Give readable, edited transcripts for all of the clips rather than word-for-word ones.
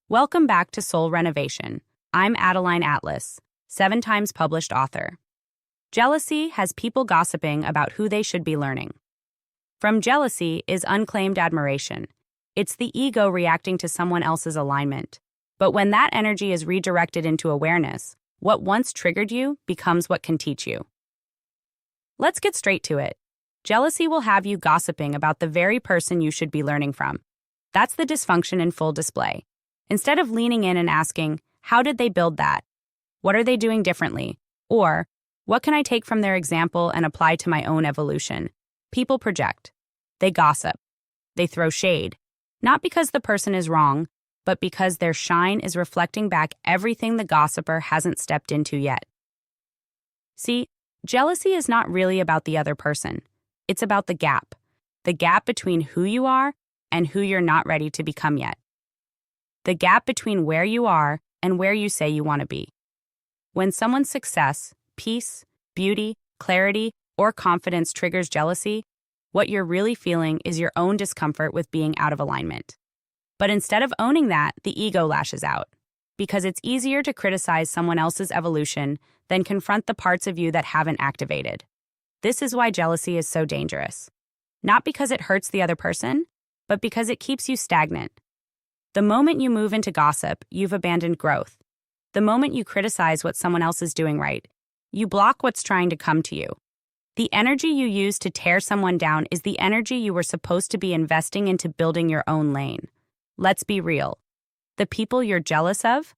Welcome back to Soul Renovation. I'm Adeline Atlas, 7 times published author. Jealousy has people gossiping about who they should be learning. From jealousy is unclaimed admiration. It's the ego reacting to someone else's alignment. But when that energy is redirected into awareness, what once triggered you becomes what can teach you. Let's get straight to it. Jealousy will have you gossiping about the very person you should be learning from. That's the dysfunction in full display. Instead of leaning in and asking, how did they build that? What are they doing differently? Or, what can I take from their example and apply to my own evolution? People project. They gossip. They throw shade. Not because the person is wrong, but because their shine is reflecting back everything the gossiper hasn't stepped into yet. See, jealousy is not really about the other person. It's about the gap between who you are and who you're not ready to become yet. The gap between where you are and where you say you want to be. When someone's success, peace, beauty, clarity, or confidence triggers jealousy, what you're really feeling is your own discomfort with being out of alignment. But instead of owning that, the ego lashes out. Because it's easier to criticize someone else's evolution than confront the parts of you that haven't activated. This is why jealousy is so dangerous. Not because it hurts the other person, but because it keeps you stagnant. The moment you move into gossip, you've abandoned growth. The moment you criticize what someone else is doing right, you block what's trying to come to you. The energy you use to tear someone down is the energy you were supposed to be investing into building your own lane. Let's be real. The people you're jealous of?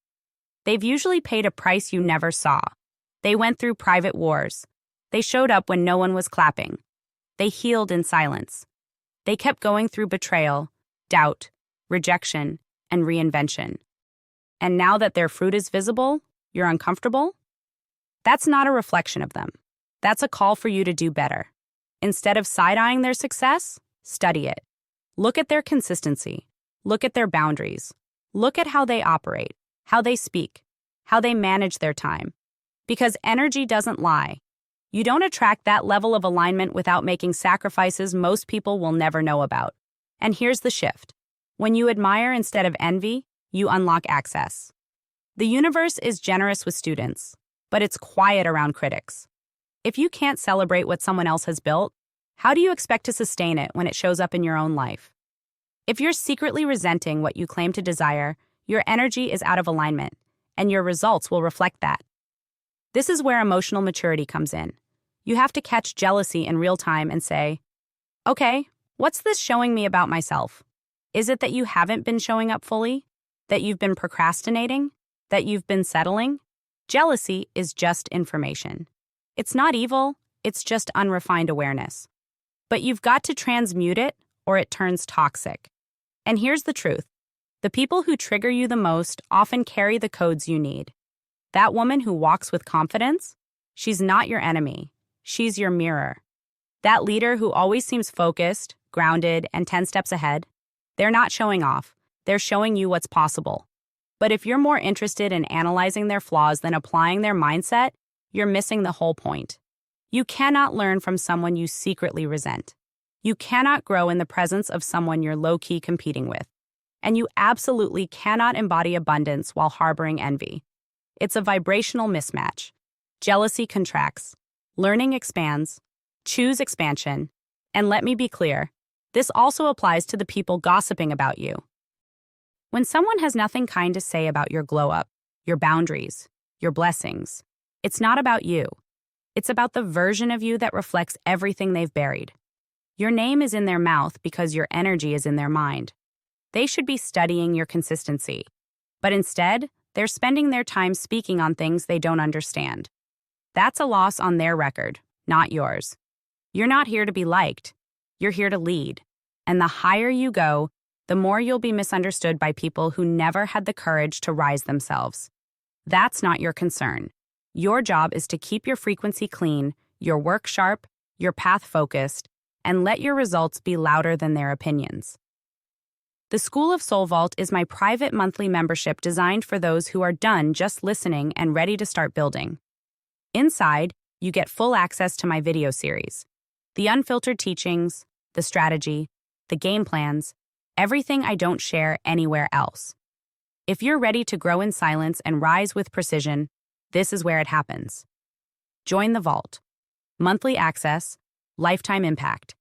They've usually paid a price you never saw. They went through private wars. They showed up when no one was clapping. They healed in silence. They kept going through betrayal, doubt, rejection, and reinvention. And now that their fruit is visible, you're uncomfortable? That's not a reflection of them. That's a call for you to do better. Instead of side-eyeing their success, study it. Look at their consistency. Look at their boundaries. Look at how they operate, how they speak, how they manage their time. Because energy doesn't lie. You don't attract that level of alignment without making sacrifices most people will never know about. And here's the shift. When you admire instead of envy, you unlock access. The universe is generous with students, but it's quiet around critics. If you can't celebrate what someone else has built, how do you expect to sustain it when it shows up in your own life? If you're secretly resenting what you claim to desire, your energy is out of alignment, and your results will reflect that. This is where emotional maturity comes in. You have to catch jealousy in real time and say, okay, what's this showing me about myself? Is it that you haven't been showing up fully? That you've been procrastinating? That you've been settling? Jealousy is just information. It's not evil, it's just unrefined awareness. But you've got to transmute it or it turns toxic. And here's the truth. The people who trigger you the most often carry the codes you need. That woman who walks with confidence? She's not your enemy. She's your mirror. That leader who always seems focused, grounded, and 10 steps ahead? They're not showing off. They're showing you what's possible. But if you're more interested in analyzing their flaws than applying their mindset, you're missing the whole point. You cannot learn from someone you secretly resent. You cannot grow in the presence of someone you're low-key competing with. And you absolutely cannot embody abundance while harboring envy. It's a vibrational mismatch. Jealousy contracts. Learning expands. Choose expansion. And let me be clear, this also applies to the people gossiping about you. When someone has nothing kind to say about your glow-up, your boundaries, your blessings, it's not about you. It's about the version of you that reflects everything they've buried. Your name is in their mouth because your energy is in their mind. They should be studying your consistency. But instead, they're spending their time speaking on things they don't understand. That's a loss on their record, not yours. You're not here to be liked. You're here to lead. And the higher you go, the more you'll be misunderstood by people who never had the courage to rise themselves. That's not your concern. Your job is to keep your frequency clean, your work sharp, your path focused, and let your results be louder than their opinions. The School of Soul Vault is my private monthly membership designed for those who are done just listening and ready to start building. Inside, you get full access to my video series, the unfiltered teachings, the strategy, the game plans, everything I don't share anywhere else. If you're ready to grow in silence and rise with precision, this is where it happens. Join the vault. Monthly access, lifetime impact.